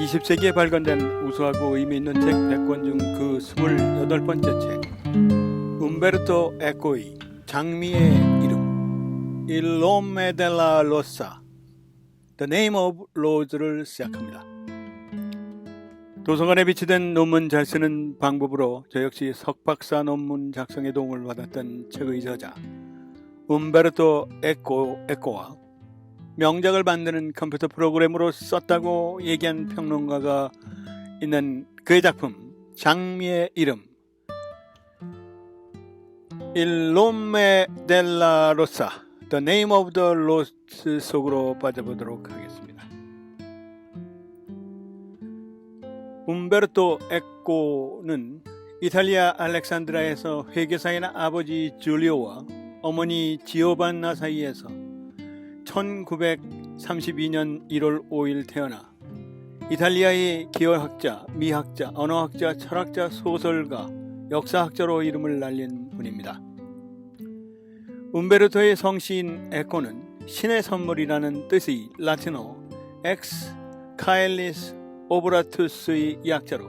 20세기에 발간된 우수하고 의미 있는 책 100권 중 그 28번째 책, 움베르토 에코의 장미의 이름, Il nome della rosa, The Name of Rose를 시작합니다. 도서관에 비치된 논문 잘 쓰는 방법으로 저 역시 석박사 논문 작성에 도움을 받았던 책의 저자 움베르토 에코와 명작을 만드는 컴퓨터 프로그램으로 썼다고 얘기한 평론가가 있는 그의 작품 장미의 이름 Il nome della rosa, The Name of the Rose 속으로 빠져보도록 하겠습니다. 움베르토 에코는 이탈리아 알렉산드라에서 회계사인 아버지 줄리오와 어머니 지오반나 사이에서 1932년 1월 5일 태어나 이탈리아의 기어학자, 미학자, 언어학자, 철학자, 소설가, 역사학자로 이름을 날린 분입니다. 움베르토의 성씨인 에코는 신의 선물이라는 뜻의 라틴어 엑스 카엘리스 오브라투스의 약자로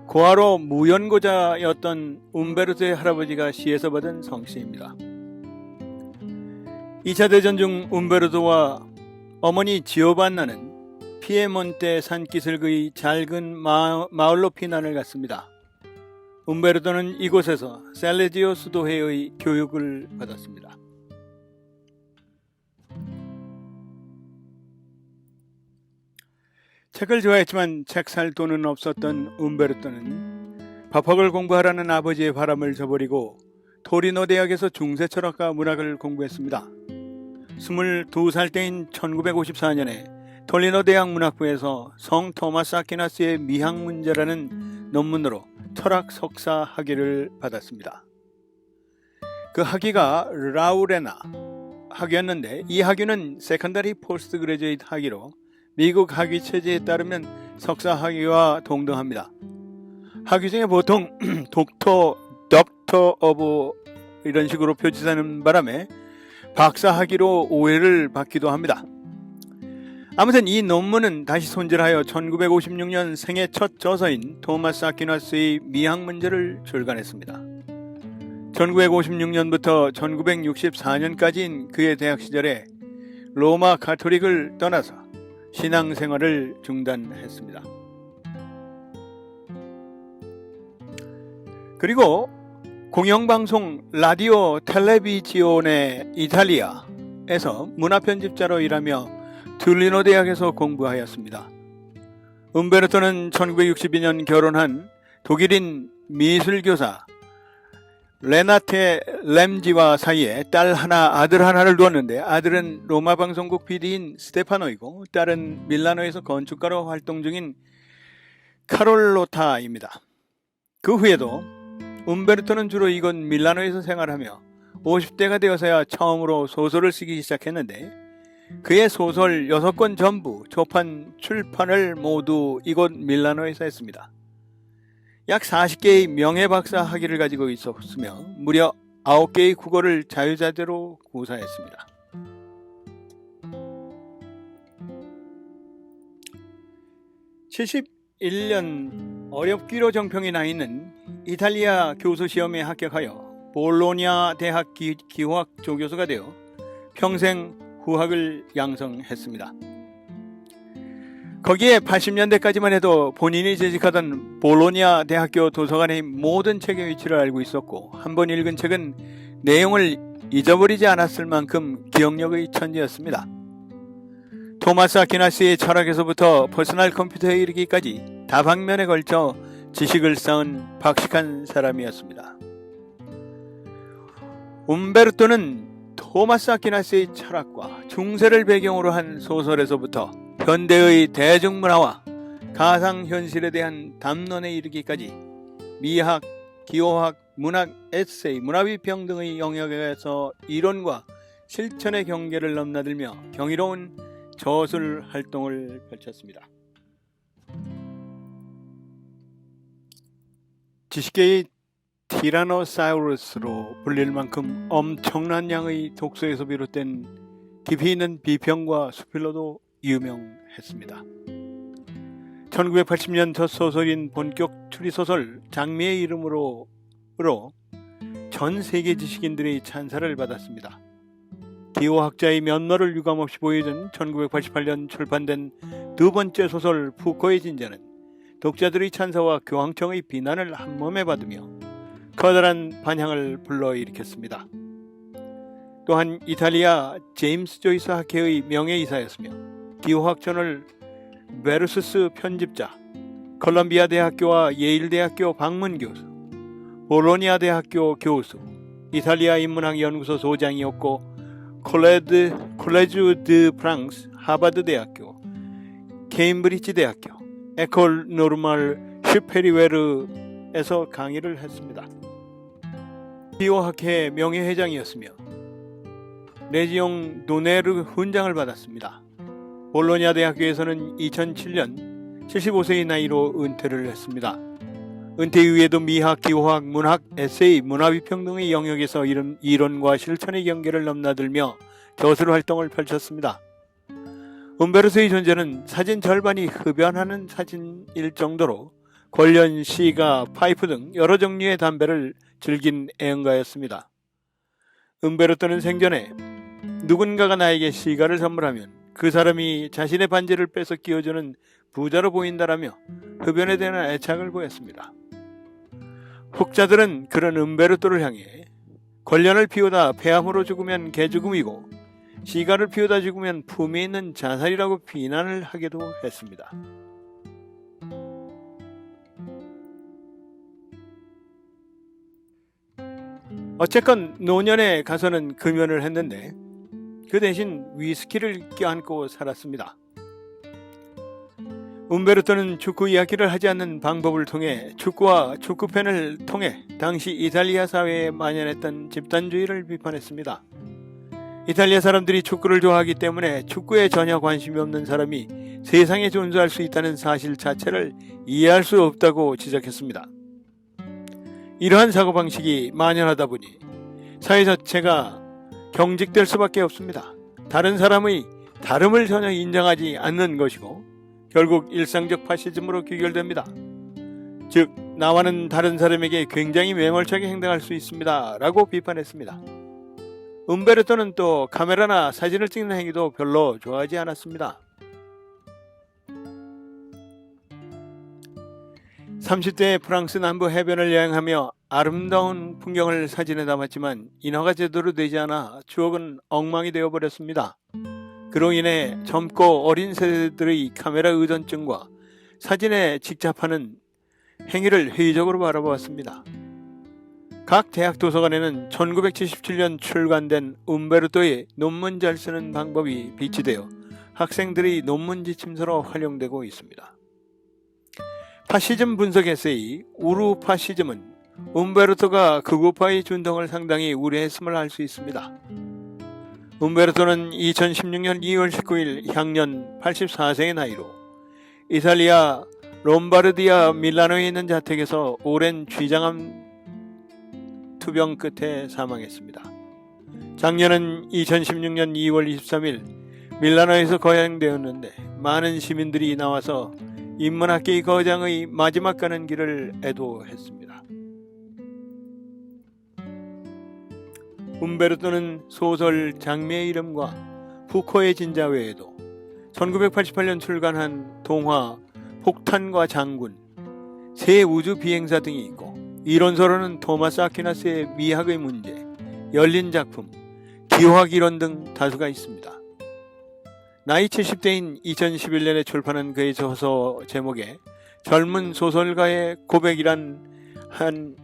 고아로 무연고자였던 움베르토의 할아버지가 시에서 받은 성씨입니다. 2차 대전 중 움베르토와 어머니 지오반나는 피에몬테 산기슭의 작은 마을로 피난을 갔습니다. 움베르토는 이곳에서 셀레지오 수도회의 교육을 받았습니다. 책을 좋아했지만 책 살 돈은 없었던 움베르토는 법학을 공부하라는 아버지의 바람을 저버리고 토리노 대학에서 중세철학과 문학을 공부했습니다. 22살 때인 1954년에 토리노 대학 문학부에서 성 토마스 아퀴나스의 미학문제라는 논문으로 철학 석사 학위를 받았습니다. 그 학위가 라우레나 학위였는데 이 학위는 세컨더리 포스트 그레주에이트 학위로 미국 학위 체제에 따르면 석사 학위와 동등합니다. 학위 중에 보통 덕터 오브 이런 식으로 표지하는 바람에 박사 학위로 오해를 받기도 합니다. 아무튼 이 논문은 다시 손질하여 1956년 생애 첫 저서인 토마스 아퀴나스의 미학문제를 출간했습니다. 1956년부터 1964년까지인 그의 대학 시절에 로마 가톨릭을 떠나서 신앙생활을 중단했습니다. 그리고 공영방송 라디오 텔레비지오네 이탈리아에서 문화편집자로 일하며 툴리노 대학에서 공부하였습니다. 움베르토는 1962년 결혼한 독일인 미술교사 레나테 램지와 사이에 딸 하나, 아들 하나를 두었는데 아들은 로마 방송국 PD인 스테파노이고 딸은 밀라노에서 건축가로 활동 중인 카롤로타입니다. 그 후에도 움베르토는 주로 이곳 밀라노에서 생활하며 50대가 되어서야 처음으로 소설을 쓰기 시작했는데 그의 소설 6권 전부 초판 출판을 모두 이곳 밀라노에서 했습니다. 약 40개의 명예박사 학위를 가지고 있었으며 무려 9개의 국어를 자유자재로 구사했습니다. (71년) 어렵기로 정평이 나 있는 이탈리아 교수 시험에 합격하여 볼로냐 대학 기호학 조교수가 되어 평생 후학을 양성했습니다. 거기에 80년대까지만 해도 본인이 재직하던 볼로냐 대학교 도서관의 모든 책의 위치를 알고 있었고 한 번 읽은 책은 내용을 잊어버리지 않았을 만큼 기억력의 천재였습니다. 토마스 아퀴나스의 철학에서부터 퍼스널 컴퓨터에 이르기까지 다방면에 걸쳐 지식을 쌓은 박식한 사람이었습니다. 움베르토는 토마스 아퀴나스의 철학과 중세를 배경으로 한 소설에서부터 현대의 대중문화와 가상현실에 대한 담론에 이르기까지 미학, 기호학, 문학, 에세이, 문화비평 등의 영역에서 이론과 실천의 경계를 넘나들며 경이로운 저술 활동을 펼쳤습니다. 지식계의 티라노사우루스로 불릴 만큼 엄청난 양의 독서에서 비롯된 깊이 있는 비평과 수필로도 유명했습니다. 1980년 첫 소설인 본격 추리소설 장미의 이름으로 전 세계 지식인들의 찬사를 받았습니다. 기호학자의 면모를 유감없이 보여준 1988년 출판된 두 번째 소설 푸코의 진자는 독자들의 찬사와 교황청의 비난을 한몸에 받으며 커다란 반향을 불러일으켰습니다. 또한 이탈리아 제임스 조이스 학회의 명예이사였으며 기호학전을 베르수스 편집자, 컬럼비아 대학교와 예일 대학교 방문 교수, 볼로니아 대학교 교수, 이탈리아 인문학 연구소 소장이었고 콜레주 드 프랑스 하버드 대학교, 케임브리지 대학교, 에콜 노르말 슈페리웨르에서 강의를 했습니다. 기호학회 명예회장이었으며 레지옹 도네르 훈장을 받았습니다. 볼로냐 대학교에서는 2007년 75세의 나이로 은퇴를 했습니다. 은퇴 이후에도 미학, 기호학, 문학, 에세이, 문화비평 등의 영역에서 이론과 실천의 경계를 넘나들며 저술 활동을 펼쳤습니다. 움베르토의 존재는 사진 절반이 흡연하는 사진일 정도로 권련, 시가, 파이프 등 여러 종류의 담배를 즐긴 애연가였습니다. 움베르토는 생전에 누군가가 나에게 시가를 선물하면 그 사람이 자신의 반지를 빼서 끼워주는 부자로 보인다라며 흡연에 대한 애착을 보였습니다. 혹자들은 그런 움베르토를 향해 권련을 피우다 폐암으로 죽으면 개죽음이고 시가를 피우다 죽으면 품위 있는 자살이라고 비난을 하기도 했습니다. 어쨌건 노년에 가서는 금연을 했는데 그 대신 위스키를 껴안고 살았습니다. 움베르토는 축구 이야기를 하지 않는 방법을 통해 축구와 축구팬을 통해 당시 이탈리아 사회에 만연했던 집단주의를 비판했습니다. 이탈리아 사람들이 축구를 좋아하기 때문에 축구에 전혀 관심이 없는 사람이 세상에 존재할 수 있다는 사실 자체를 이해할 수 없다고 지적했습니다. 이러한 사고방식이 만연하다 보니 사회 자체가 경직될 수밖에 없습니다. 다른 사람의 다름을 전혀 인정하지 않는 것이고 결국 일상적 파시즘으로 귀결됩니다. 즉 나와는 다른 사람에게 굉장히 매몰차게 행동할 수 있습니다 라고 비판했습니다. 움베르토는 또 카메라나 사진을 찍는 행위도 별로 좋아하지 않았습니다. 30대 프랑스 남부 해변을 여행하며 아름다운 풍경을 사진에 담았지만 인화가 제대로 되지 않아 추억은 엉망이 되어버렸습니다. 그로 인해 젊고 어린 세대들의 카메라 의존증과 사진에 직접하는 행위를 회의적으로 바라보았습니다. 각 대학 도서관에는 1977년 출간된 움베르토의 논문 잘 쓰는 방법이 비치되어 학생들의 논문 지침서로 활용되고 있습니다. 파시즘 분석 에세이 우루 파시즘은 움베르토가 극우파의 준동을 상당히 우려했음을 알 수 있습니다. 움베르토는 2016년 2월 19일 향년 84세의 나이로 이탈리아 롬바르디아 밀라노에 있는 자택에서 오랜 췌장암 투병 끝에 사망했습니다. 장례는 2016년 2월 23일 밀라노에서 거행되었는데 많은 시민들이 나와서 인문학계의 거장의 마지막 가는 길을 애도했습니다. 움베르토는 소설 장미의 이름과 푸코의 진자 외에도 1988년 출간한 동화 폭탄과 장군, 새 우주 비행사 등이 있고 이론서로는 토마스 아퀴나스의 미학의 문제, 열린 작품, 기호학 이론 등 다수가 있습니다. 나이 70대인 2011년에 출판한 그의 저서 제목에 젊은 소설가의 고백이란 한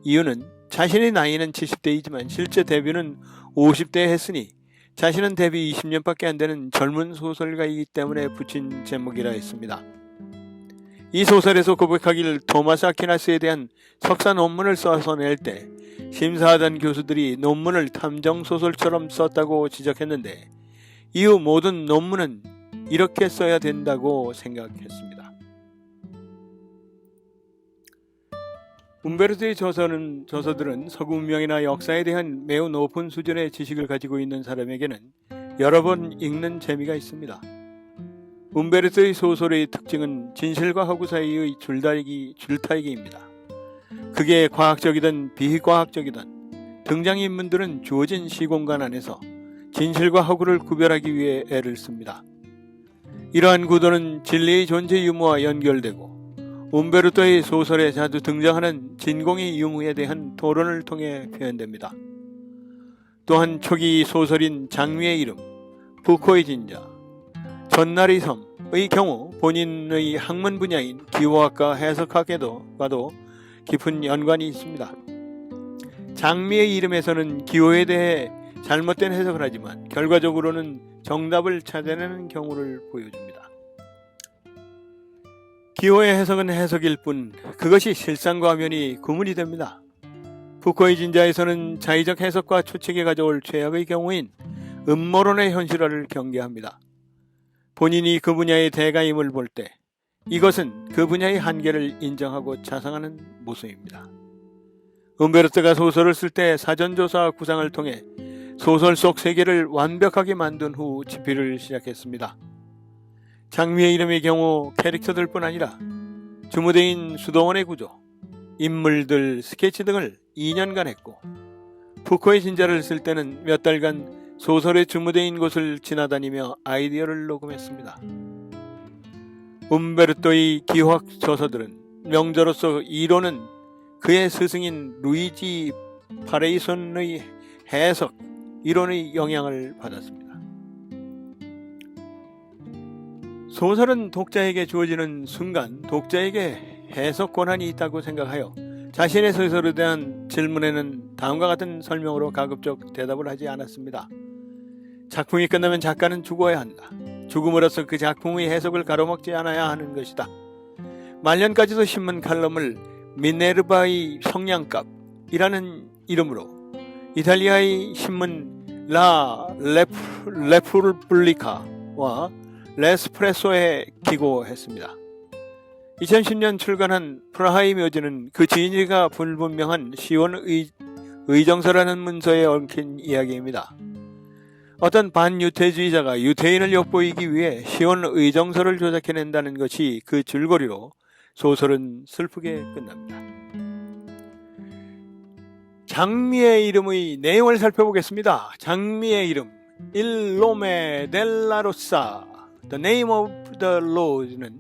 이유는 자신의 나이는 70대이지만 실제 데뷔는 50대에 했으니 자신은 데뷔 20년밖에 안 되는 젊은 소설가이기 때문에 붙인 제목이라 했습니다. 이 소설에서 고백하길 토마스 아퀴나스에 대한 석사 논문을 써서 낼 때 심사하던 교수들이 논문을 탐정소설처럼 썼다고 지적했는데 이후 모든 논문은 이렇게 써야 된다고 생각했습니다. 움베르토의 저서들은 서구 문명이나 역사에 대한 매우 높은 수준의 지식을 가지고 있는 사람에게는 여러 번 읽는 재미가 있습니다. 움베르토의 소설의 특징은 진실과 허구 사이의 줄타기입니다. 그게 과학적이든 비과학적이든 등장인물들은 주어진 시공간 안에서 진실과 허구를 구별하기 위해 애를 씁니다. 이러한 구도는 진리의 존재 유무와 연결되고 움베르토의 소설에 자주 등장하는 진공의 유무에 대한 토론을 통해 표현됩니다. 또한 초기 소설인 장미의 이름, 부코의 진자, 전날의 섬의 경우 본인의 학문 분야인 기호학과 해석학과도 깊은 연관이 있습니다. 장미의 이름에서는 기호에 대해 잘못된 해석을 하지만 결과적으로는 정답을 찾아내는 경우를 보여줍니다. 기호의 해석은 해석일 뿐 그것이 실상과 화면이 구분이 됩니다. 부코의 진자에서는 자의적 해석과 추측이 가져올 최악의 경우인 음모론의 현실화를 경계합니다. 본인이 그 분야의 대가임을 볼 때 이것은 그 분야의 한계를 인정하고 자상하는 모습입니다. 움베르토가 소설을 쓸 때 사전조사 구상을 통해 소설 속 세계를 완벽하게 만든 후 집필을 시작했습니다. 장미의 이름의 경우 캐릭터들 뿐 아니라 주무대인 수도원의 구조, 인물들 스케치 등을 2년간 했고 부코의 진자를 쓸 때는 몇 달간 소설의 주무대인 곳을 지나다니며 아이디어를 녹음했습니다. 움베르토의 기호학 저서들은 명저로서 이론은 그의 스승인 루이지 파레이손의 해석, 이론의 영향을 받았습니다. 소설은 독자에게 주어지는 순간 독자에게 해석 권한이 있다고 생각하여 자신의 소설에 대한 질문에는 다음과 같은 설명으로 가급적 대답을 하지 않았습니다. 작품이 끝나면 작가는 죽어야 한다. 죽음으로써 그 작품의 해석을 가로막지 않아야 하는 것이다. 말년까지도 신문 칼럼을 미네르바의 성냥갑이라는 이름으로 이탈리아의 신문 라 레푸블리카와 레스프레소에 기고했습니다. 2010년 출간한 프라하의 묘지는 그 진위가 불분명한 시온 의정서라는 문서에 얽힌 이야기입니다. 어떤 반유태주의자가 유태인을 엿보이기 위해 시온 의정서를 조작해낸다는 것이 그 줄거리로 소설은 슬프게 끝납니다. 장미의 이름의 내용을 살펴보겠습니다. 장미의 이름, Il nome della rosa, The name of the rose는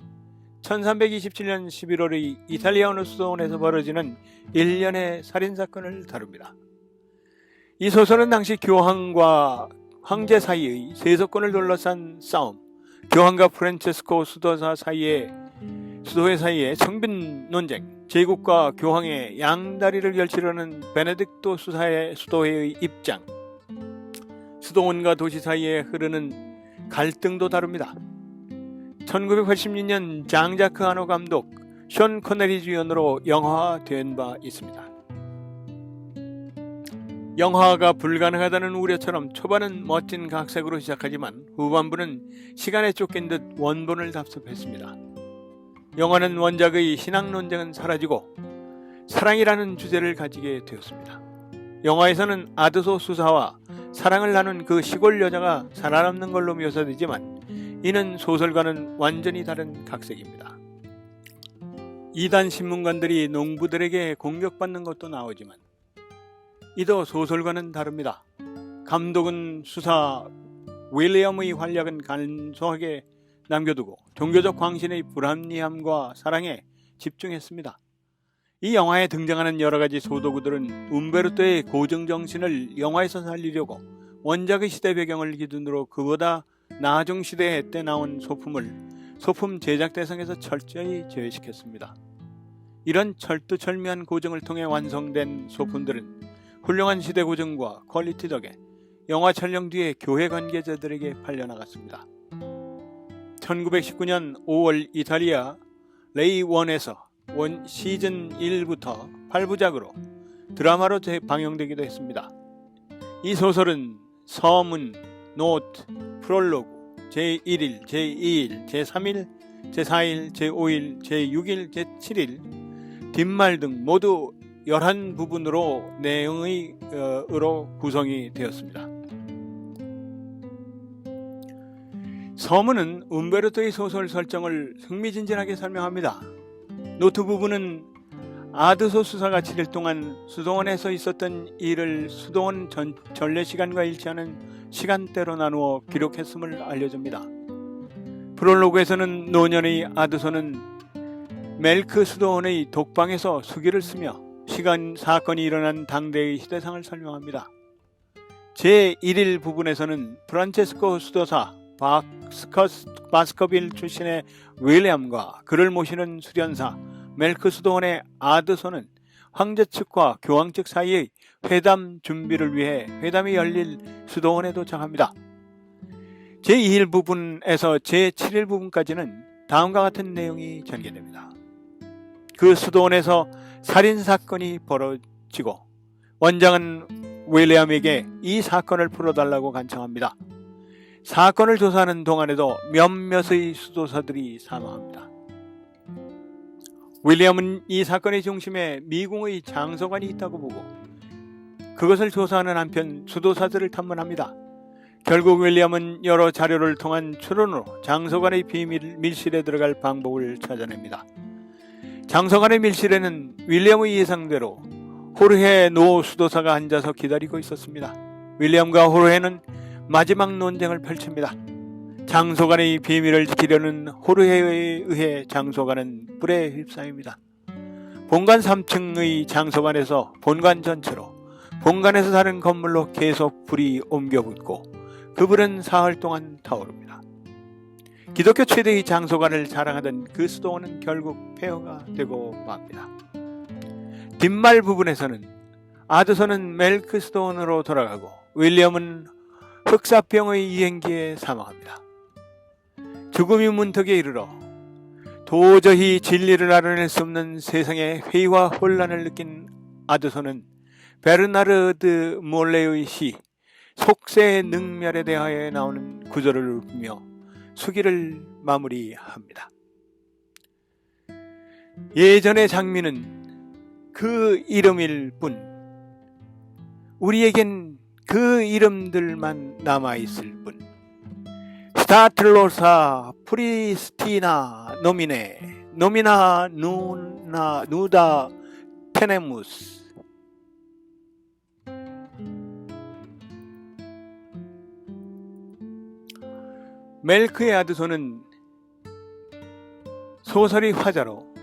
1327년 11월의 이탈리아 어느 수도원에서 벌어지는 일련의 살인사건을 다룹니다. 이 소설은 당시 교황과 황제 사이의 세속권을 둘러싼 싸움, 교황과 프란체스코 수도회 사이의 청빈 논쟁, 제국과 교황의 양다리를 결치려는 베네딕토 수도회의 입장, 수도원과 도시 사이에 흐르는 갈등도 다룹니다. 1986년 장자크 하노 감독, 션 코네리 주연으로 영화화된 바 있습니다. 영화가 불가능하다는 우려처럼 초반은 멋진 각색으로 시작하지만 후반부는 시간에 쫓긴 듯 원본을 답습했습니다. 영화는 원작의 신앙 논쟁은 사라지고 사랑이라는 주제를 가지게 되었습니다. 영화에서는 아드소 수사와 사랑을 나눈 그 시골 여자가 살아남는 걸로 묘사되지만 이는 소설과는 완전히 다른 각색입니다. 이단 신문관들이 농부들에게 공격받는 것도 나오지만 이도 소설과는 다릅니다. 감독은 수사 윌리엄의 활약은 간소하게 남겨두고 종교적 광신의 불합리함과 사랑에 집중했습니다. 이 영화에 등장하는 여러가지 소도구들은 움베르토의 고증정신을 영화에서 살리려고 원작의 시대 배경을 기준으로 그보다 나중 시대 때 나온 소품 제작 대상에서 철저히 제외시켰습니다. 이런 철두철미한 고증을 통해 완성된 소품들은 훌륭한 시대 고증과 퀄리티 덕에 영화 촬영 뒤에 교회 관계자들에게 팔려나갔습니다. 1919년 5월 이탈리아 레이1에서 시즌 1부터 8부작으로 드라마로 재방영되기도 했습니다. 이 소설은 서문, 노트, 프롤로그, 제1일, 제2일, 제3일, 제4일, 제5일, 제6일, 제7일, 뒷말 등 모두 11부분으로 내용으로 구성이 되었습니다. 서문은 움베르토의 소설 설정을 흥미진진하게 설명합니다. 노트 부분은 아드소 수사가 7일 동안 수도원에서 있었던 일을 수도원 전례 시간과 일치하는 시간대로 나누어 기록했음을 알려줍니다. 프롤로그에서는 노년의 아드소는 멜크 수도원의 독방에서 수기를 쓰며 사건이 일어난 당대의 시대상을 설명합니다. 제1일 부분에서는 프란체스코 수도사 바스커빌 출신의 윌리엄과 그를 모시는 수련사 멜크 수도원의 아드소는 황제 측과 교황 측 사이의 회담 준비를 위해 회담이 열릴 수도원에 도착합니다. 제2일 부분에서 제7일 부분까지는 다음과 같은 내용이 전개됩니다. 그 수도원에서 살인사건이 벌어지고 원장은 윌리엄에게 이 사건을 풀어달라고 간청합니다. 사건을 조사하는 동안에도 몇몇의 수도사들이 사망합니다. 윌리엄은 이 사건의 중심에 미궁의 장소관이 있다고 보고 그것을 조사하는 한편 수도사들을 탐문합니다. 결국 윌리엄은 여러 자료를 통한 추론으로 장소관의 비밀 밀실에 들어갈 방법을 찾아냅니다. 장소관의 밀실에는 윌리엄의 예상대로 호르헤 노 수도사가 앉아서 기다리고 있었습니다. 윌리엄과 호르헤는 마지막 논쟁을 펼칩니다. 장소관의 비밀을 지키려는 호르헤에 의해 장소관은 불에 휩싸입니다. 본관 3층의 장소관에서 본관 전체로, 본관에서 다른 건물로 계속 불이 옮겨붙고 그 불은 사흘 동안 타오릅니다. 기독교 최대의 장소관을 자랑하던 그 수도원은 결국 폐허가 되고 맙니다. 뒷말 부분에서는 아드소는 멜크 수도원으로 돌아가고 윌리엄은 흑사병의 이행기에 사망합니다. 죽음이 문턱에 이르러 도저히 진리를 알아낼 수 없는 세상의 회의와 혼란을 느낀 아드소는 베르나르드 몰레의 시 속세의 능멸에 대하여 나오는 구절을 읊으며 수기를 마무리합니다. 예전의 장미는 그 이름일 뿐 우리에겐 그 이름들만 남아있을 뿐 스타틀로사 프리스티나 노미나 누다 테네무스. 멜크의 아드소는 소설의 화자로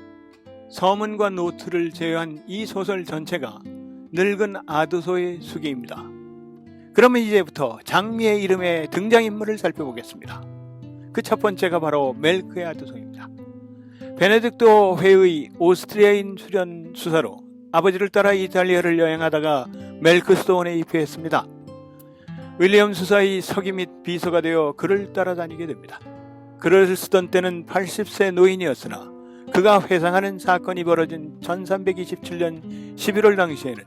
서문과 노트를 제외한 이 소설 전체가 늙은 아드소의 수기입니다. 그러면 이제부터 장미의 이름의 등장인물을 살펴보겠습니다. 그 첫 번째가 바로 멜크의 아드소입니다. 베네딕토 회의 오스트리아인 수련 수사로 아버지를 따라 이탈리아를 여행하다가 멜크 수도원에 입회했습니다. 윌리엄 수사의 서기 및 비서가 되어 그를 따라다니게 됩니다. 글을 쓰던 때는 80세 노인이었으나 그가 회상하는 사건이 벌어진 1327년 11월 당시에는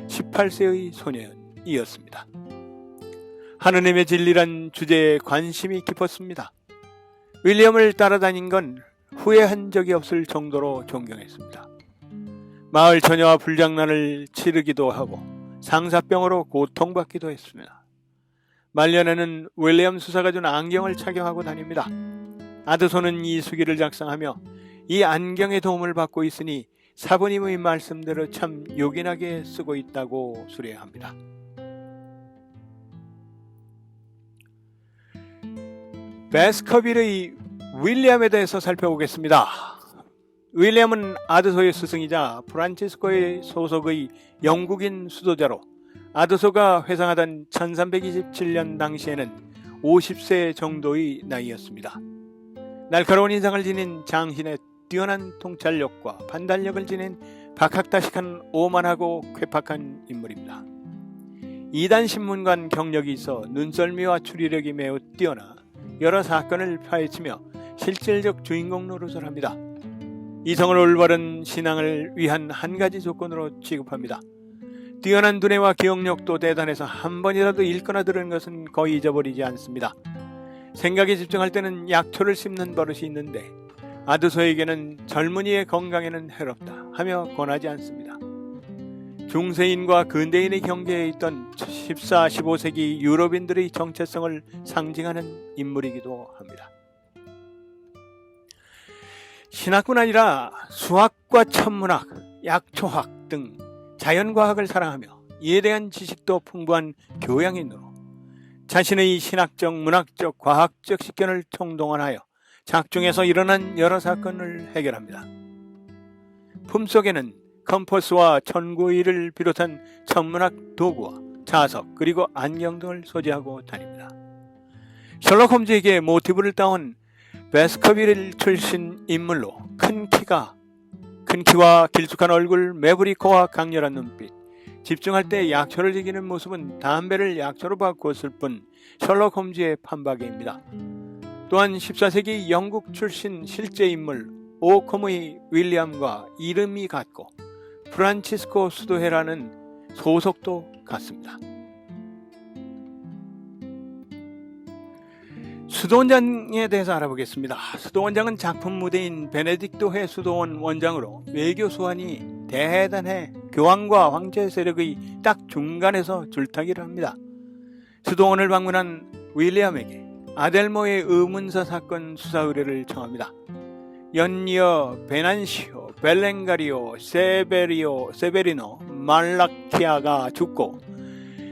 18세의 소년이었습니다. 하느님의 진리란 주제에 관심이 깊었습니다. 윌리엄을 따라다닌 건 후회한 적이 없을 정도로 존경했습니다. 마을 처녀와 불장난을 치르기도 하고 상사병으로 고통받기도 했습니다. 말년에는 윌리엄 수사가 준 안경을 착용하고 다닙니다. 아드소는 이 수기를 작성하며 이 안경의 도움을 받고 있으니 사부님의 말씀대로 참 요긴하게 쓰고 있다고 수레합니다. 베스커빌의 윌리엄에 대해서 살펴보겠습니다. 윌리엄은 아드소의 스승이자 프란치스코의 소속의 영국인 수도자로 아드소가 회상하던 1327년 당시에는 50세 정도의 나이였습니다. 날카로운 인상을 지닌 장신의 뛰어난 통찰력과 판단력을 지닌 박학다식한 오만하고 괴팍한 인물입니다. 이단 신문관 경력이 있어 눈썰미와 추리력이 매우 뛰어나 여러 사건을 파헤치며 실질적 주인공 노릇을 합니다. 이성을 올바른 신앙을 위한 한 가지 조건으로 취급합니다. 뛰어난 두뇌와 기억력도 대단해서 한 번이라도 읽거나 들은 것은 거의 잊어버리지 않습니다. 생각에 집중할 때는 약초를 씹는 버릇이 있는데 아드소에게는 젊은이의 건강에는 해롭다 하며 권하지 않습니다. 중세인과 근대인의 경계에 있던 14, 15세기 유럽인들의 정체성을 상징하는 인물이기도 합니다. 신학뿐 아니라 수학과 천문학, 약초학 등 자연과학을 사랑하며 이에 대한 지식도 풍부한 교양인으로 자신의 신학적, 문학적, 과학적 식견을 총동원하여 작중에서 일어난 여러 사건을 해결합니다. 품속에는 컴퍼스와 천구의를 비롯한 천문학 도구와 자석 그리고 안경 등을 소지하고 다닙니다. 셜록 홈즈에게 모티브를 따온 베스커빌 출신 인물로 큰 키와 길쭉한 얼굴, 매부리 코와 강렬한 눈빛, 집중할 때 약초를 지키는 모습은 담배를 약초로 바꿨을 뿐 셜록 홈즈의 판박이입니다. 또한 14세기 영국 출신 실제 인물 오컴의 윌리엄과 이름이 같고 프란치스코 수도회라는 소속도 같습니다. 수도원장에 대해서 알아보겠습니다. 수도원장은 작품 무대인 베네딕토 해 수도원 원장으로 외교 수완이 대단해 교황과 황제 세력의 딱 중간에서 줄타기를 합니다. 수도원을 방문한 윌리엄에게 아델모의 의문사 사건 수사 의뢰를 청합니다. 연이어 베난시오, 벨렌가리오, 세베리노, 말라키아가 죽고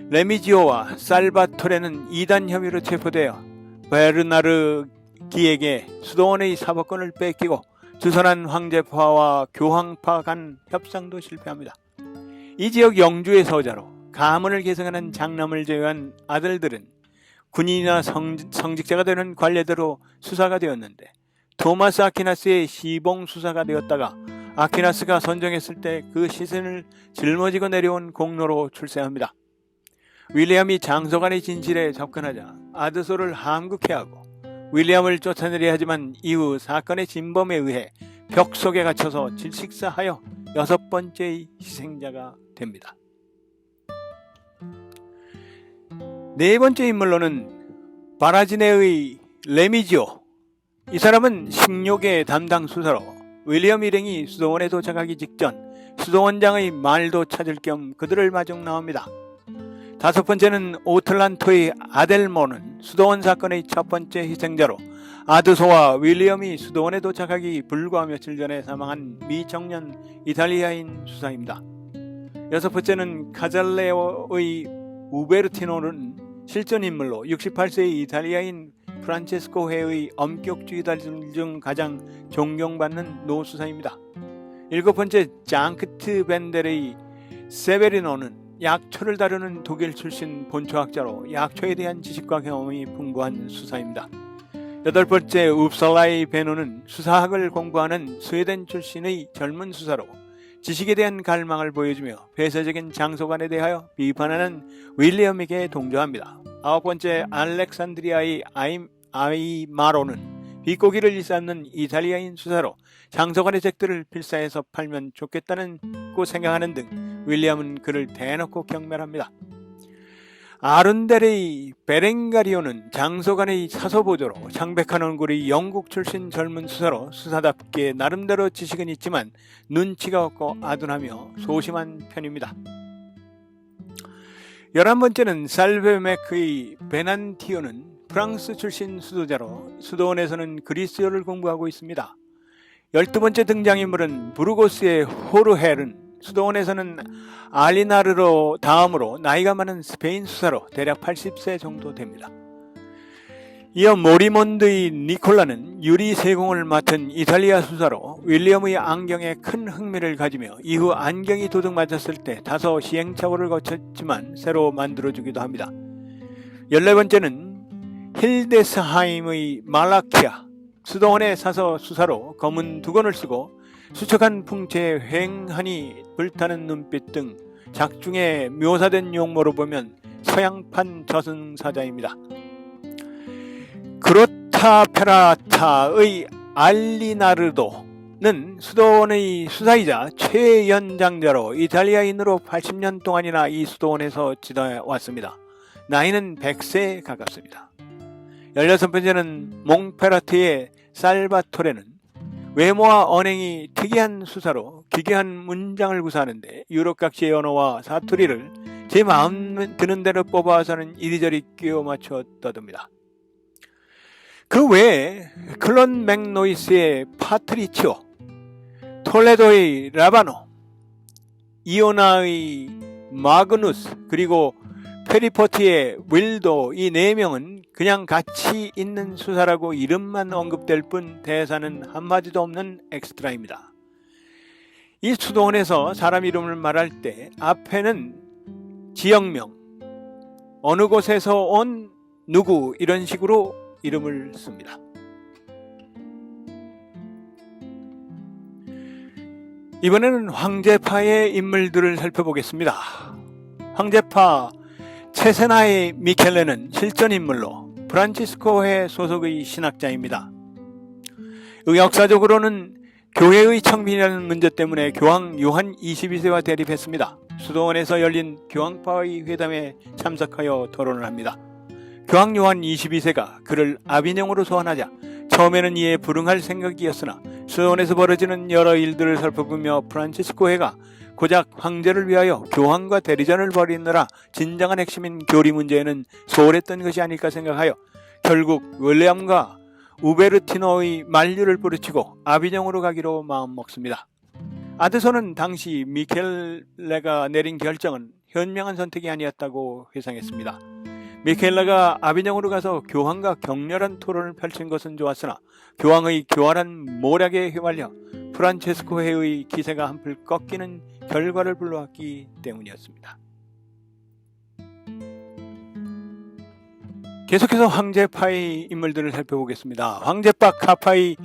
레미지오와 살바토레는 이단 혐의로 체포되어 베르나르기에게 수도원의 사법권을 뺏기고 주선한 황제파와 교황파 간 협상도 실패합니다. 이 지역 영주의 서자로 가문을 계승하는 장남을 제외한 아들들은 군인이나 성직자가 되는 관례대로 수사가 되었는데 토마스 아퀴나스의 시봉 수사가 되었다가 아퀴나스가 선정했을 때 그 시선을 짊어지고 내려온 공로로 출세합니다. 윌리엄이 장소간의 진실에 접근하자 아드소를 함극해하고 윌리엄을 쫓아내려 하지만 이후 사건의 진범에 의해 벽 속에 갇혀서 질식사하여 6번째의 희생자가 됩니다. 네 번째 인물로는 바라지네의 레미지오, 이 사람은 식료계 담당 수사로 윌리엄 일행이 수도원에 도착하기 직전 수도원장의 말도 찾을 겸 그들을 마중 나옵니다. 다섯 번째는 오틀란토의 아델모는 수도원 사건의 첫 번째 희생자로 아드소와 윌리엄이 수도원에 도착하기 불과 며칠 전에 사망한 미청년 이탈리아인 수사입니다. 여섯 번째는 카잘레오의 우베르티노는 실존 인물로 68세의 이탈리아인 프란체스코 회의 엄격주의자들 중 가장 존경받는 노수사입니다. 일곱 번째 장크트 벤델의 세베리노는 약초를 다루는 독일 출신 본초학자로 약초에 대한 지식과 경험이 풍부한 수사입니다. 여덟 번째 웁살라의 베노는 수사학을 공부하는 스웨덴 출신의 젊은 수사로 지식에 대한 갈망을 보여주며 폐쇄적인 장소관에 대하여 비판하는 윌리엄에게 동조합니다. 아홉 번째 알렉산드리아의 아이마로는 비고기를 일삼는 이탈리아인 수사로 장소관의 책들을 필사해서 팔면 좋겠다고 생각하는 등 윌리엄은 그를 대놓고 경멸합니다. 아룬델의 베렌가리오는 장소관의 사서보조로 창백한 얼굴의 영국 출신 젊은 수사로 수사답게 나름대로 지식은 있지만 눈치가 없고 아둔하며 소심한 편입니다. 11번째는 살베메크의 베난티오는 프랑스 출신 수도자로 수도원에서는 그리스어를 공부하고 있습니다. 12번째 등장인물은 부르고스의 호르헬은 수도원에서는 알리나르로 다음으로 나이가 많은 스페인 수사로 대략 80세 정도 됩니다. 이어 모리몬드의 니콜라는 유리 세공을 맡은 이탈리아 수사로 윌리엄의 안경에 큰 흥미를 가지며 이후 안경이 도둑 맞았을 때 다소 시행착오를 거쳤지만 새로 만들어주기도 합니다. 14번째는 힐데스하임의 말라키아, 수도원의 사서 수사로 검은 두건을 쓰고 수척한 풍채에 휑하니 불타는 눈빛 등 작중에 묘사된 용모로 보면 서양판 저승사자입니다. 그로타페라타의 알리나르도는 수도원의 수사이자 최연장자로 이탈리아인으로 80년 동안이나 이 수도원에서 지내왔습니다. 나이는 100세에 가깝습니다. 16번째는 몽페라트의 살바토레는 외모와 언행이 특이한 수사로 기괴한 문장을 구사하는데 유럽 각지의 언어와 사투리를 제 마음 드는 대로 뽑아서는 이리저리 끼워 맞춰 떠듭니다. 그 외에 클론 맥노이스의 파트리치오, 톨레도의 라바노, 이오나의 마그누스, 그리고 페리포티의 윌도, 이 네 명은 그냥 가치 있는 수사라고 이름만 언급될 뿐 대사는 한마디도 없는 엑스트라입니다. 이 수도원에서 사람 이름을 말할 때 앞에는 지역명, 어느 곳에서 온 누구, 이런 식으로 이름을 씁니다. 이번에는 황제파의 인물들을 살펴보겠습니다. 황제파 체세나의 미켈레는 실존인물로 프란치스코회 소속의 신학자입니다. 역사적으로는 교회의 청빈이라는 문제 때문에 교황 요한 22세와 대립했습니다. 수도원에서 열린 교황파의 회담에 참석하여 토론을 합니다. 교황 요한 22세가 그를 아비뇽으로 소환하자 처음에는 이에 불응할 생각이었으나 수도원에서 벌어지는 여러 일들을 살펴보며 프란치스코회가 고작 황제를 위하여 교황과 대리전을 벌이느라 진정한 핵심인 교리 문제에는 소홀했던 것이 아닐까 생각하여 결국 윌리엄과 우베르티노의 만류를 부르치고 아비뇽으로 가기로 마음먹습니다. 아드소는 당시 미켈레가 내린 결정은 현명한 선택이 아니었다고 회상했습니다. 미켈레가 아비뇽으로 가서 교황과 격렬한 토론을 펼친 것은 좋았으나 교황의 교활한 모략에 휘말려 프란체스코회의 기세가 한풀 꺾이는 결과를 불러왔기 때문이었습니다. 계속해서 황제파의 인물들을 살펴보겠습니다. 황제파 카파의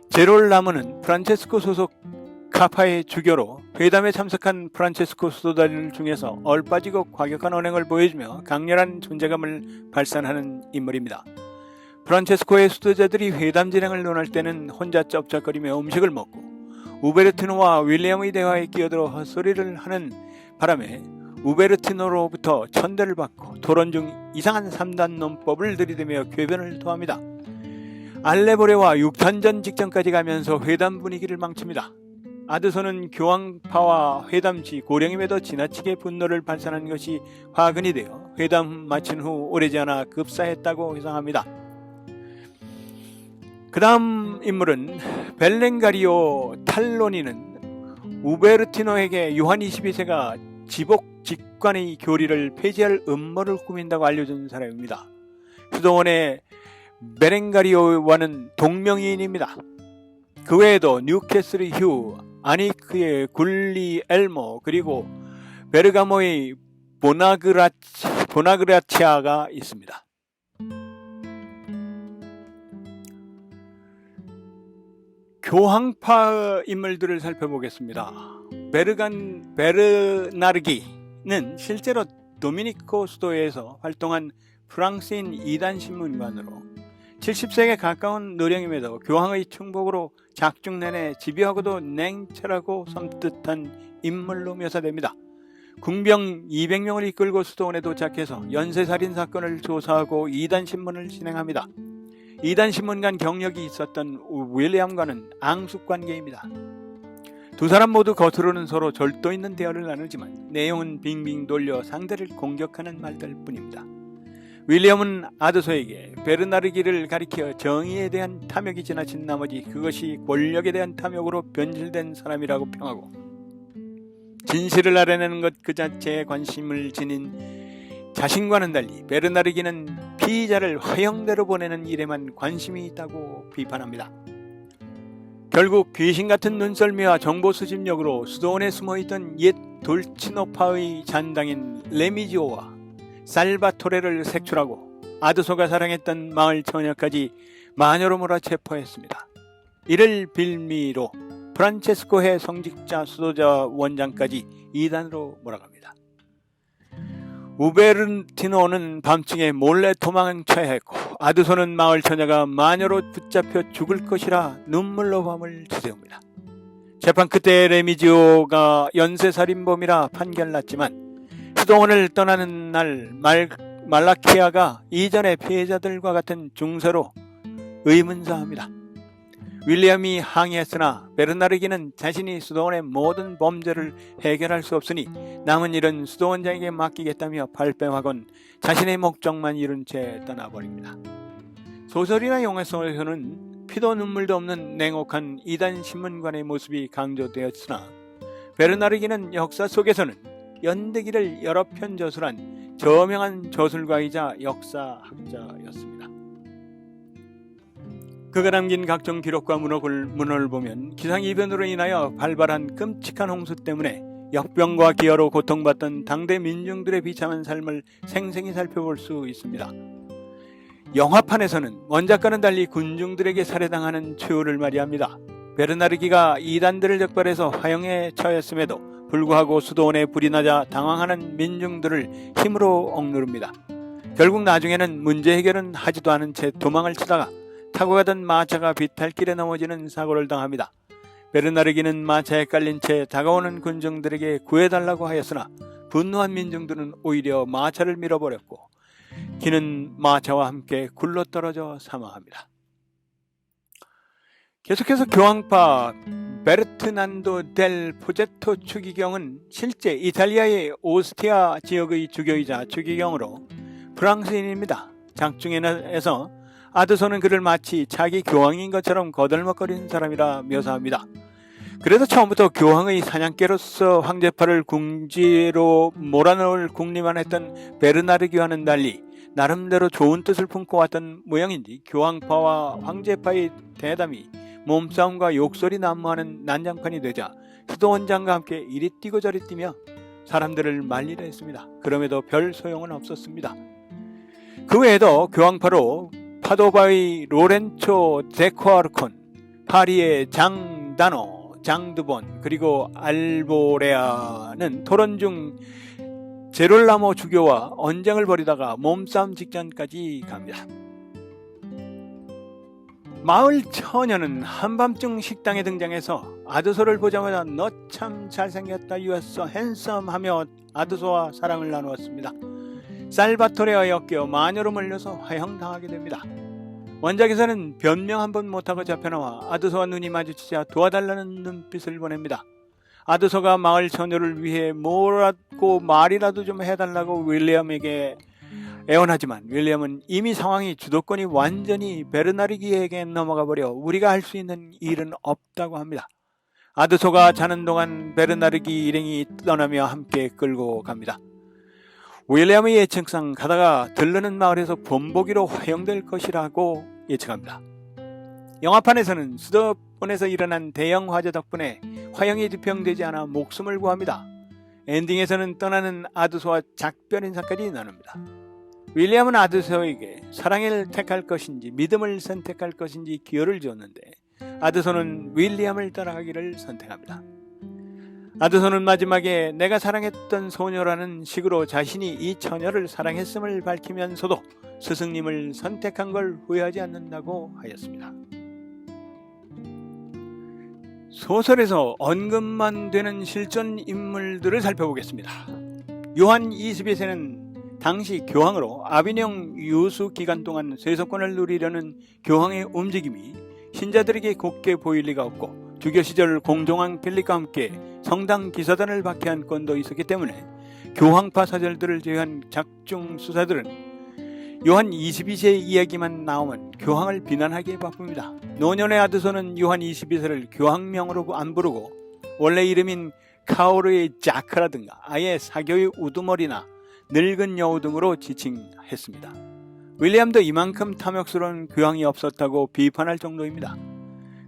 제롤라무는 프란체스코 소속 카파의 주교로 회담에 참석한 프란체스코 수도자들 중에서 얼빠지고 과격한 언행을 보여주며 강렬한 존재감을 발산하는 인물입니다. 프란체스코의 수도자들이 회담 진행을 논할 때는 혼자 쩝쩝거리며 음식을 먹고 우베르티노와 윌리엄의 대화에 끼어들어 헛소리를 하는 바람에 우베르티노로부터 천대를 받고 토론 중 이상한 3단 논법을 들이대며 궤변을 토합니다. 알레보레와 6탄전 직전까지 가면서 회담 분위기를 망칩니다. 아드소는 교황파와 회담 시 고령임에도 지나치게 분노를 발산한 것이 화근이 되어 회담 마친 후 오래지 않아 급사했다고 회상합니다. 그 다음 인물은 벨렌가리오 탈로니는 우베르티노에게 요한 22세가 지복 직관의 교리를 폐지할 음모를 꾸민다고 알려준 사람입니다. 수도원의 베렌가리오와는 동명이인입니다. 그 외에도 뉴캐슬의 휴, 아니크의 굴리 엘모, 그리고 베르가모의 보나그라치아가 있습니다. 교황파 인물들을 살펴보겠습니다. 베르나르기는 실제로 도미니코 수도에서 활동한 프랑스인 이단 신문관으로 70세에 가까운 노령임에도 교황의 충복으로 작중 내내 집요하고도 냉철하고 섬뜩한 인물로 묘사됩니다. 궁병 200명을 이끌고 수도원에 도착해서 연쇄살인 사건을 조사하고 이단 신문을 진행합니다. 이단 신문관 경력이 있었던 윌리엄과는 앙숙관계입니다. 두 사람 모두 겉으로는 서로 절도 있는 대화를 나누지만 내용은 빙빙 돌려 상대를 공격하는 말들 뿐입니다. 윌리엄은 아드소에게 베르나르기를 가리켜 정의에 대한 탐욕이 지나친 나머지 그것이 권력에 대한 탐욕으로 변질된 사람이라고 평하고 진실을 알아내는 것 그 자체에 관심을 지닌 자신과는 달리 베르나르기는 피의자를 화형대로 보내는 일에만 관심이 있다고 비판합니다. 결국 귀신 같은 눈썰미와 정보 수집력으로 수도원에 숨어있던 옛 돌치노파의 잔당인 레미지오와 살바토레를 색출하고 아드소가 사랑했던 마을 처녀까지 마녀로 몰아 체포했습니다. 이를 빌미로 프란체스코회 성직자 수도자 원장까지 이단으로 몰아갑니다. 우베르티노는 밤중에 몰래 도망쳐야 했고 아드소는 마을 처녀가 마녀로 붙잡혀 죽을 것이라 눈물로 밤을 지새웁니다. 재판 끝에 레미지오가 연쇄살인범이라 판결났지만 수도원을 떠나는 날 말라키아가 이전의 피해자들과 같은 중세로 의문사합니다. 윌리엄이 항의했으나 베르나르기는 자신이 수도원의 모든 범죄를 해결할 수 없으니 남은 일은 수도원장에게 맡기겠다며 발뺌하곤 자신의 목적만 이룬 채 떠나버립니다. 소설이나 영화 속에서는 피도 눈물도 없는 냉혹한 이단 신문관의 모습이 강조되었으나 베르나르기는 역사 속에서는 연대기를 여러 편 저술한 저명한 저술가이자 역사학자였습니다. 그가 남긴 각종 기록과 문헌을 보면 기상이변으로 인하여 발발한 끔찍한 홍수 때문에 역병과 기아로 고통받던 당대 민중들의 비참한 삶을 생생히 살펴볼 수 있습니다. 영화판에서는 원작과는 달리 군중들에게 살해당하는 최후를 맞이합니다. 베르나르기가 이단들을 적발해서 화형에 처했음에도 불구하고 수도원에 불이 나자 당황하는 민중들을 힘으로 억누릅니다. 결국 나중에는 문제 해결은 하지도 않은 채 도망을 치다가 타고 가던 마차가 비탈길에 넘어지는 사고를 당합니다. 베르나르기는 마차에 깔린 채 다가오는 군중들에게 구해달라고 하였으나 분노한 민중들은 오히려 마차를 밀어버렸고 그는 마차와 함께 굴러떨어져 사망합니다. 계속해서 교황파 베르트난도 델 포제토 추기경은 실제 이탈리아의 오스티아 지역의 주교이자 추기경으로 프랑스인입니다. 작중에서 아드소는 그를 마치 자기 교황인 것처럼 거들먹거리는 사람이라 묘사합니다. 그래서 처음부터 교황의 사냥개로서 황제파를 궁지로 몰아넣을 궁리만 했던 베르나르기와는 달리 나름대로 좋은 뜻을 품고 왔던 모양인지 교황파와 황제파의 대담이 몸싸움과 욕설이 난무하는 난장판이 되자 수도원장과 함께 이리 뛰고 저리 뛰며 사람들을 말리려 했습니다. 그럼에도 별 소용은 없었습니다. 그 외에도 교황파로 파도바의 로렌초 데코아르콘, 파리의 장다노, 장드본, 그리고 알보레아는 토론 중 제롤라모 주교와 언쟁을 벌이다가 몸싸움 직전까지 갑니다. 마을 처녀는 한밤중 식당에 등장해서 아드소를 보자마자 너 참 잘생겼다, you are so handsome 하며 아드소와 사랑을 나누었습니다. 살바토레와 엮여 마녀로 몰려서 화형당하게 됩니다. 원작에서는 변명 한번 못하고 잡혀나와 아드소와 눈이 마주치자 도와달라는 눈빛을 보냅니다. 아드소가 마을 처녀를 위해 뭐라고 말이라도 좀 해달라고 윌리엄에게 애원하지만 윌리엄은 이미 상황이 주도권이 완전히 베르나르기에게 넘어가 버려 우리가 할 수 있는 일은 없다고 합니다. 아드소가 자는 동안 베르나르기 일행이 떠나며 함께 끌고 갑니다. 윌리엄의 예측상 가다가 들르는 마을에서 본보기로 화형될 것이라고 예측합니다. 영화판에서는 수도원에서 일어난 대형 화재 덕분에 화형이 뒤평되지 않아 목숨을 구합니다. 엔딩에서는 떠나는 아드소와 작별 인사까지 나눕니다. 윌리엄은 아드소에게 사랑을 택할 것인지 믿음을 선택할 것인지 기회를 줬는데 아드소는 윌리엄을 따라가기를 선택합니다. 아드소는 마지막에 내가 사랑했던 소녀라는 식으로 자신이 이 처녀를 사랑했음을 밝히면서도 스승님을 선택한 걸 후회하지 않는다고 하였습니다. 소설에서 언급만 되는 실존 인물들을 살펴보겠습니다. 요한 22세는 당시 교황으로 아비뇽 유수 기간 동안 세속권을 누리려는 교황의 움직임이 신자들에게 곱게 보일 리가 없고 주교 시절 공정왕 필립과 함께 성당 기사단을 박해한 건도 있었기 때문에 교황파 사절들을 제외한 작중 수사들은 요한 22세의 이야기만 나오면 교황을 비난하기에 바쁩니다. 노년의 아드소는 요한 22세를 교황명으로 안 부르고 원래 이름인 카오르의 자크라든가 아예 사교의 우두머리나 늙은 여우 등으로 지칭했습니다. 윌리엄도 이만큼 탐욕스러운 교황이 없었다고 비판할 정도입니다.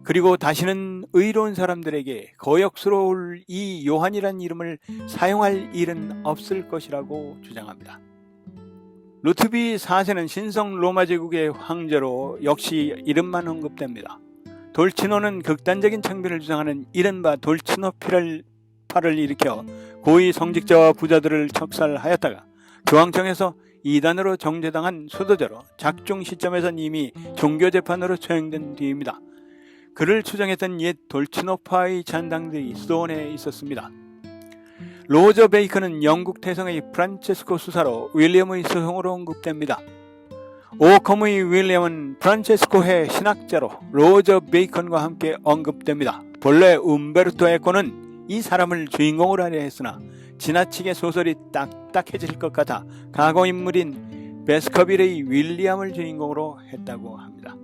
그리고 다시는 의로운 사람들에게 거역스러울 이 요한이란 이름을 사용할 일은 없을 것이라고 주장합니다. 루트비 4세는 신성 로마 제국의 황제로 역시 이름만 언급됩니다. 돌치노는 극단적인 창비를 주장하는 이른바 돌치노파를 일으켜 고위 성직자와 부자들을 척살하였다가 교황청에서 이단으로 정죄당한 수도자로 작중 시점에선 이미 종교재판으로 처형된 뒤입니다. 그를 추정했던 옛 돌치노파의 잔당들이 수도원에 있었습니다. 로저 베이컨은 영국 태성의 프란체스코 수사로 윌리엄의 소형으로 언급됩니다. 오컴의 윌리엄은 프란체스코의 신학자로 로저 베이컨과 함께 언급됩니다. 본래 움베르토 에코는 이 사람을 주인공으로 하려 했으나 지나치게 소설이 딱딱해질 것 같아 가공인물인 베스커빌의 윌리엄을 주인공으로 했다고 합니다.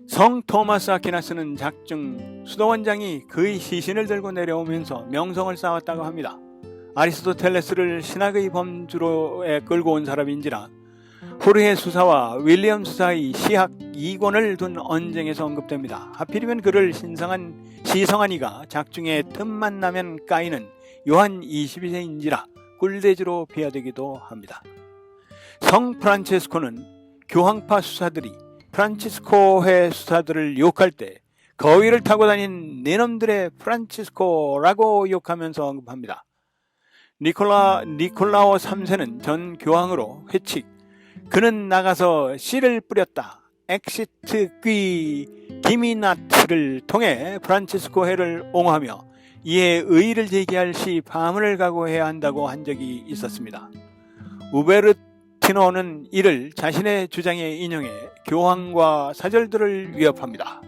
성 토마스 아퀴나스는 작중 수도원장이 그의 시신을 들고 내려오면서 명성을 쌓았다고 합니다. 아리스토텔레스를 신학의 범주로에 끌고 온 사람인지라 호르헤 수사와 윌리엄 수사의 시학 2권을 둔 언쟁에서 언급됩니다. 하필이면 그를 시성한 이가 작중에 틈만 나면 까이는 요한 22세인지라 꿀대지로 비하되기도 합니다. 성 프란체스코는 교황파 수사들이 프란치스코회 수사들을 욕할 때 거위를 타고 다닌 네놈들의 프란치스코라고 욕하면서 언급합니다. 니콜라오 3세는 전 교황으로 회칙, 그는 나가서 씨를 뿌렸다. 엑시트 귀 기미나트를 통해 프란치스코 회를 옹호하며 이에 의의를 제기할 시 밤을 각오해야 한다고 한 적이 있었습니다. 우베르티노는 이를 자신의 주장에 인용해 교황과 사절들을 위협합니다.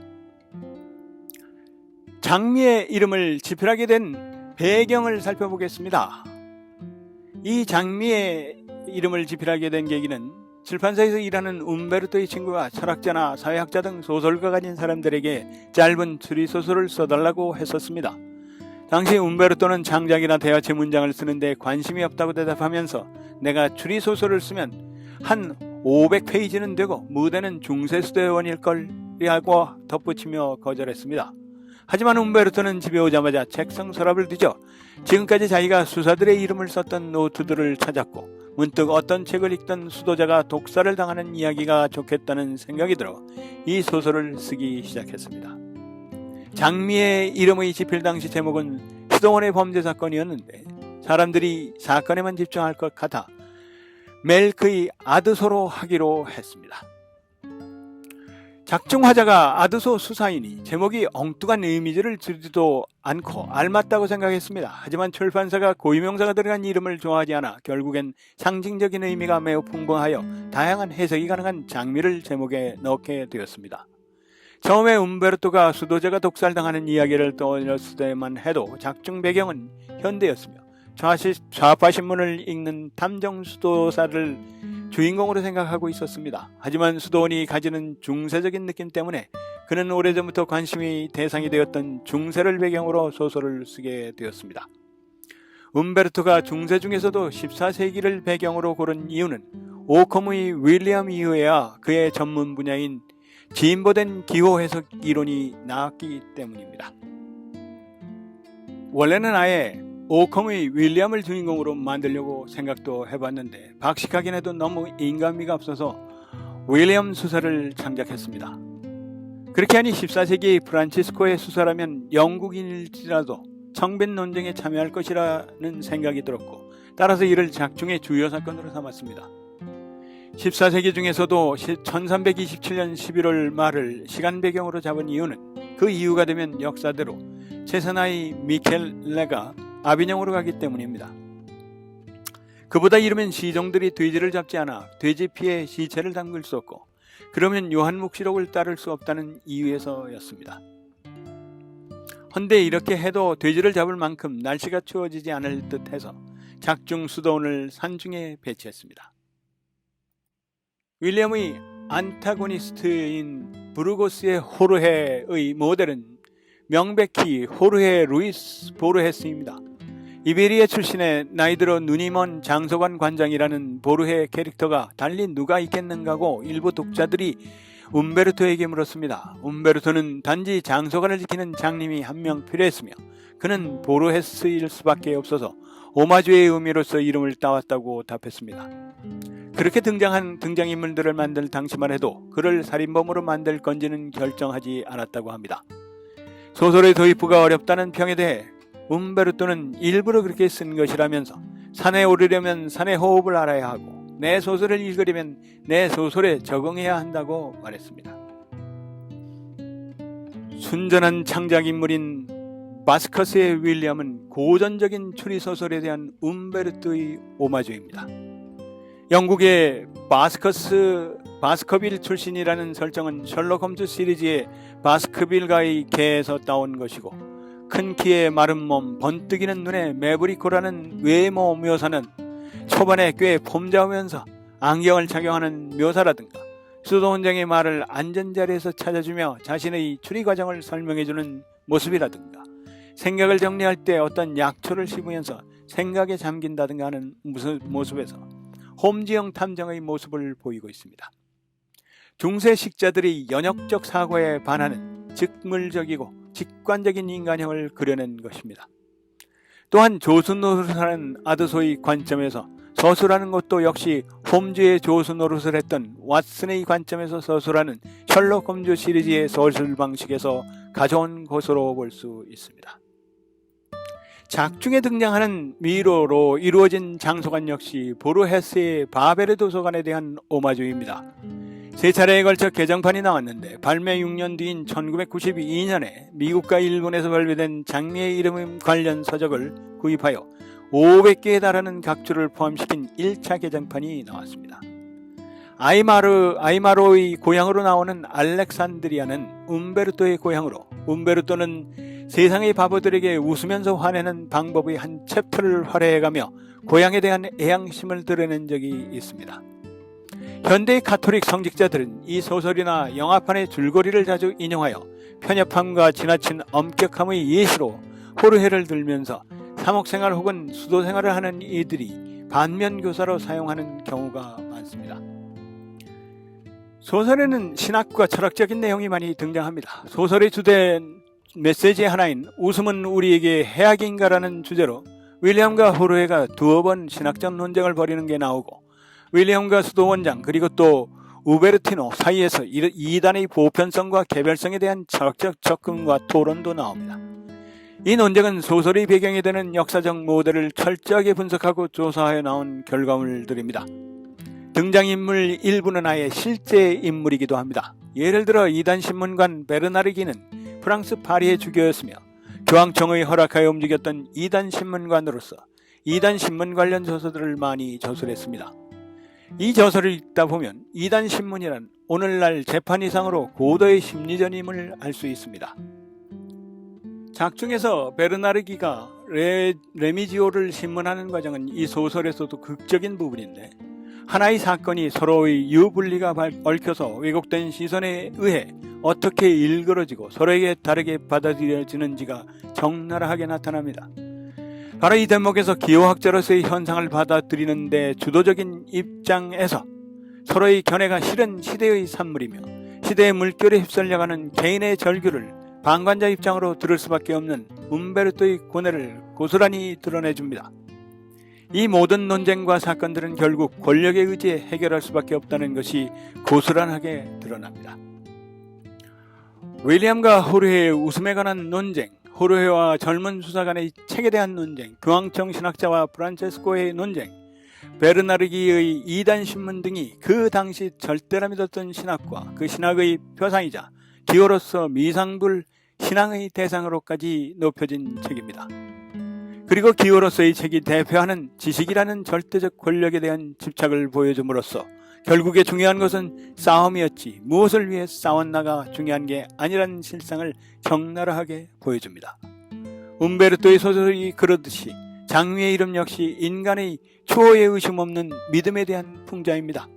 장미의 이름을 집필하게 된 배경을 살펴보겠습니다. 이 장미의 이름을 집필하게 된 계기는 출판사에서 일하는 움베르토의 친구가 철학자나 사회학자 등 소설가 가진 사람들에게 짧은 추리소설을 써달라고 했었습니다. 당시 움베르토는 창작이나 대화체 문장을 쓰는데 관심이 없다고 대답하면서 내가 추리소설을 쓰면 한 500페이지는 되고 무대는 중세수도원일걸이라고 덧붙이며 거절했습니다. 하지만 움베르토는 집에 오자마자 책상 서랍을 뒤져 지금까지 자기가 수사들의 이름을 썼던 노트들을 찾았고 문득 어떤 책을 읽던 수도자가 독살을 당하는 이야기가 좋겠다는 생각이 들어 이 소설을 쓰기 시작했습니다. 장미의 이름의 집필 당시 제목은 수도원의 범죄 사건이었는데 사람들이 사건에만 집중할 것 같아 멜크의 아드소로 하기로 했습니다. 작중 화자가 아드소 수사이니 제목이 엉뚱한 이미지를 주지도 않고 알맞다고 생각했습니다. 하지만 출판사가 고유명사가 들어간 이름을 좋아하지 않아 결국엔 상징적인 의미가 매우 풍부하여 다양한 해석이 가능한 장미를 제목에 넣게 되었습니다. 처음에 움베르토가 수도자가 독살당하는 이야기를 떠올렸을 때만 해도 작중 배경은 현대였으며 좌파 신문을 읽는 탐정 수도사를 주인공으로 생각하고 있었습니다. 하지만 수도원이 가지는 중세적인 느낌 때문에 그는 오래전부터 관심이 대상이 되었던 중세를 배경으로 소설을 쓰게 되었습니다. 움베르토가 중세 중에서도 14세기를 배경으로 고른 이유는 오컴의 윌리엄 이후에야 그의 전문 분야인 진보된 기호 해석 이론이 나왔기 때문입니다. 원래는 아예 오컴의 윌리엄을 주인공으로 만들려고 생각도 해봤는데 박식하긴 해도 너무 인간미가 없어서 윌리엄 수사를 창작했습니다. 그렇게 하니 14세기 프란치스코의 수사라면 영국인일지라도 청빈 논쟁에 참여할 것이라는 생각이 들었고 따라서 이를 작중의 주요 사건으로 삼았습니다. 14세기 중에서도 1327년 11월 말을 시간 배경으로 잡은 이유는 그 이유가 되면 역사대로 제사나이 미켈레가 아비뇽으로 가기 때문입니다. 그보다 이르면 시종들이 돼지를 잡지 않아 돼지 피에 시체를 담글 수 없고 그러면 요한묵시록을 따를 수 없다는 이유에서였습니다. 헌데 이렇게 해도 돼지를 잡을 만큼 날씨가 추워지지 않을 듯해서 작중 수도원을 산중에 배치했습니다. 윌리엄의 안타고니스트인 부르고스의 호르헤의 모델은 명백히 호르헤 루이스 보르헤스입니다. 이베리아 출신의 나이 들어 눈이 먼 장서관 관장이라는 보르헤 캐릭터가 달리 누가 있겠는가고 일부 독자들이 움베르토에게 물었습니다. 움베르토는 단지 장서관을 지키는 장님이 한 명 필요했으며 그는 보르헤스일 수밖에 없어서 오마주의 의미로서 이름을 따왔다고 답했습니다. 그렇게 등장한 등장인물들을 만들 당시만 해도 그를 살인범으로 만들 건지는 결정하지 않았다고 합니다. 소설의 도입부가 어렵다는 평에 대해 움베르토는 일부러 그렇게 쓴 것이라면서 산에 오르려면 산의 호흡을 알아야 하고 내 소설을 읽으려면 내 소설에 적응해야 한다고 말했습니다. 순전한 창작인물인 바스커스의 윌리엄은 고전적인 추리소설에 대한 움베르토의 오마주입니다. 영국의 바스커빌 출신이라는 설정은 셜록 홈즈 시리즈의 바스커빌가의 개에서 따온 것이고, 큰 키에 마른 몸, 번뜩이는 눈에 매부리코라는 외모 묘사는 초반에 꽤 폼잡으면서 안경을 착용하는 묘사라든가, 수도원장의 말을 안전자리에서 찾아주며 자신의 추리 과정을 설명해주는 모습이라든가, 생각을 정리할 때 어떤 약초를 씹으면서 생각에 잠긴다든가 하는 모습에서 홈즈형 탐정의 모습을 보이고 있습니다. 중세 식자들이 연역적 사고에 반하는 직물적이고 직관적인 인간형을 그려낸 것입니다. 또한 조수노릇하는 아드소의 관점에서 서술하는 것도 역시 홈즈의 조수노릇을 했던 왓슨의 관점에서 서술하는 셜록 홈즈 시리즈의 서술 방식에서 가져온 것으로 볼 수 있습니다. 작중에 등장하는 미로로 이루어진 장소관 역시 보르헤스의 바벨의 도서관에 대한 오마주입니다. 세 차례에 걸쳐 개정판이 나왔는데 발매 6년 뒤인 1992년에 미국과 일본에서 발매된 장미의 이름 관련 서적을 구입하여 500개에 달하는 각주를 포함시킨 1차 개정판이 나왔습니다. 아이마로의 고향으로 나오는 알렉산드리아는 움베르토의 고향으로, 움베르토는 세상의 바보들에게 웃으면서 화내는 방법의 한 챕터를 활용해가며 고향에 대한 애향심을 드러낸 적이 있습니다. 현대의 가톨릭 성직자들은 이 소설이나 영화판의 줄거리를 자주 인용하여 편협함과 지나친 엄격함의 예시로 호르헤를 들면서 사목생활 혹은 수도생활을 하는 이들이 반면교사로 사용하는 경우가 많습니다. 소설에는 신학과 철학적인 내용이 많이 등장합니다. 소설의 주된 메시지의 하나인 웃음은 우리에게 해악인가라는 주제로 윌리엄과 호르헤가 두어 번 신학적 논쟁을 벌이는 게 나오고, 윌리엄과 수도원장 그리고 또 우베르티노 사이에서 이단의 보편성과 개별성에 대한 철학적 접근과 토론도 나옵니다. 이 논쟁은 소설의 배경이 되는 역사적 모델을 철저하게 분석하고 조사하여 나온 결과물들입니다. 등장인물 일부는 아예 실제 인물이기도 합니다. 예를 들어 이단 신문관 베르나르기는 프랑스 파리의 주교였으며 교황청의 허락하여 움직였던 이단 신문관으로서 이단 신문 관련 저서들을 많이 저술했습니다. 이 저서를 읽다 보면 이단 신문이란 오늘날 재판 이상으로 고도의 심리전임을 알 수 있습니다. 작중에서 베르나르기가 레미지오를 신문하는 과정은 이 소설에서도 극적인 부분인데, 하나의 사건이 서로의 유불리가 얽혀서 왜곡된 시선에 의해 어떻게 일그러지고 서로에게 다르게 받아들여지는지가 적나라하게 나타납니다. 바로 이 대목에서 기호학자로서의 현상을 받아들이는 데 주도적인 입장에서 서로의 견해가 실은 시대의 산물이며 시대의 물결에 휩쓸려가는 개인의 절규를 방관자 입장으로 들을 수밖에 없는 움베르토의 고뇌를 고스란히 드러내줍니다. 이 모든 논쟁과 사건들은 결국 권력에 의지해 해결할 수밖에 없다는 것이 고스란하게 드러납니다. 윌리엄과 호르헤의 웃음에 관한 논쟁, 호르헤와 젊은 수사 간의 책에 대한 논쟁, 교황청 신학자와 프란체스코의 논쟁, 베르나르기의 이단 신문 등이 그 당시 절대라 믿었던 신학과 그 신학의 표상이자 기호로서 미상불 신앙의 대상으로까지 높여진 책입니다. 그리고 기호로서의 책이 대표하는 지식이라는 절대적 권력에 대한 집착을 보여줌으로써 결국에 중요한 것은 싸움이었지 무엇을 위해 싸웠나가 중요한 게 아니라는 실상을 적나라하게 보여줍니다. 움베르토의 소설이 그러듯이 장미의 이름 역시 인간의 초호의 의심 없는 믿음에 대한 풍자입니다.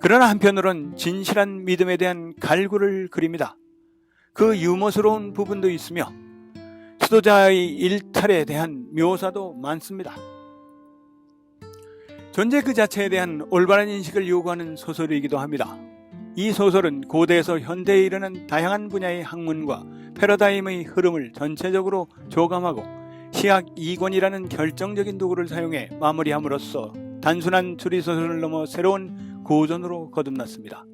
그러나 한편으론 진실한 믿음에 대한 갈구를 그립니다. 그 유머스러운 부분도 있으며 지도자의 일탈에 대한 묘사도 많습니다. 존재 그 자체에 대한 올바른 인식을 요구하는 소설이기도 합니다. 이 소설은 고대에서 현대에 이르는 다양한 분야의 학문과 패러다임의 흐름을 전체적으로 조감하고 시학 이권이라는 결정적인 도구를 사용해 마무리함으로써 단순한 추리소설을 넘어 새로운 고전으로 거듭났습니다.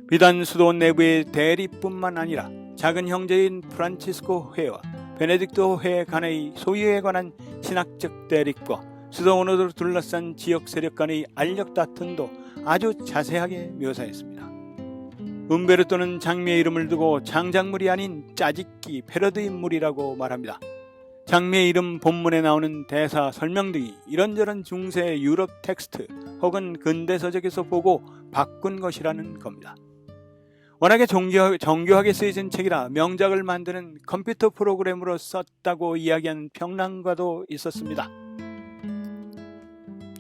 비단 수도원 내부의 대립뿐만 아니라 작은 형제인 프란치스코 회와 베네딕토 회 간의 소유에 관한 신학적 대립과 수도원으로 둘러싼 지역 세력 간의 알력 다툼도 아주 자세하게 묘사했습니다. 움베르토는 장미의 이름을 두고 장작물이 아닌 짜집기 패러디 인물이라고 말합니다. 장미의 이름 본문에 나오는 대사 설명 등이 이런저런 중세 유럽 텍스트 혹은 근대서적에서 보고 바꾼 것이라는 겁니다. 워낙에 정교하게 쓰여진 책이라 명작을 만드는 컴퓨터 프로그램으로 썼다고 이야기한 평론가도 있었습니다.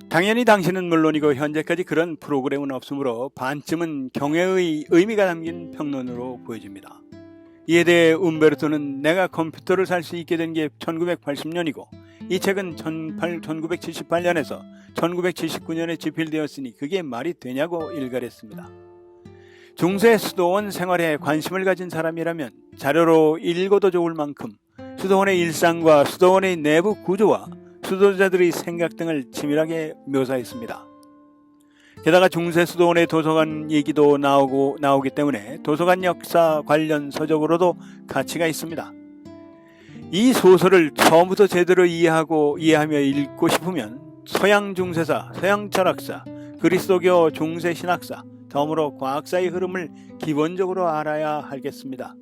당연히 당신은 물론이고 현재까지 그런 프로그램은 없으므로 반쯤은 경애의 의미가 담긴 평론으로 보여집니다. 이에 대해 움베르토는 내가 컴퓨터를 살 수 있게 된 게 1980년이고 이 책은 1978년에서 1979년에 집필되었으니 그게 말이 되냐고 일갈했습니다. 중세 수도원 생활에 관심을 가진 사람이라면 자료로 읽어도 좋을 만큼 수도원의 일상과 수도원의 내부 구조와 수도자들의 생각 등을 치밀하게 묘사했습니다. 게다가 중세 수도원의 도서관 얘기도 나오기 때문에 도서관 역사 관련 서적으로도 가치가 있습니다. 이 소설을 처음부터 제대로 이해하며 읽고 싶으면 서양 중세사, 서양 철학사, 그리스도교 중세 신학사, 덤으로 과학사의 흐름을 기본적으로 알아야 하겠습니다.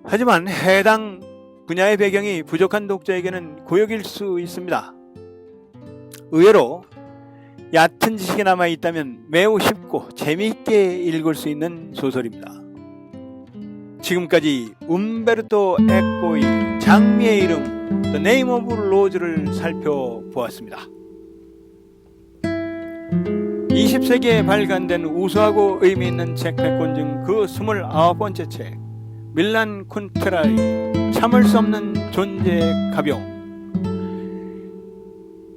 하지만 해당 분야의 배경이 부족한 독자에게는 고역일 수 있습니다. 의외로 얕은 지식이 남아있다면 매우 쉽고 재미있게 읽을 수 있는 소설입니다. 지금까지 움베르토 에코의 장미의 이름 The Name of Rose를 살펴보았습니다. 20세기에 발간된 우수하고 의미 있는 책 100권 중 그 29번째 책 밀란 쿤테라의 참을 수 없는 존재의 가벼움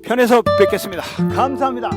편에서 뵙겠습니다. 감사합니다.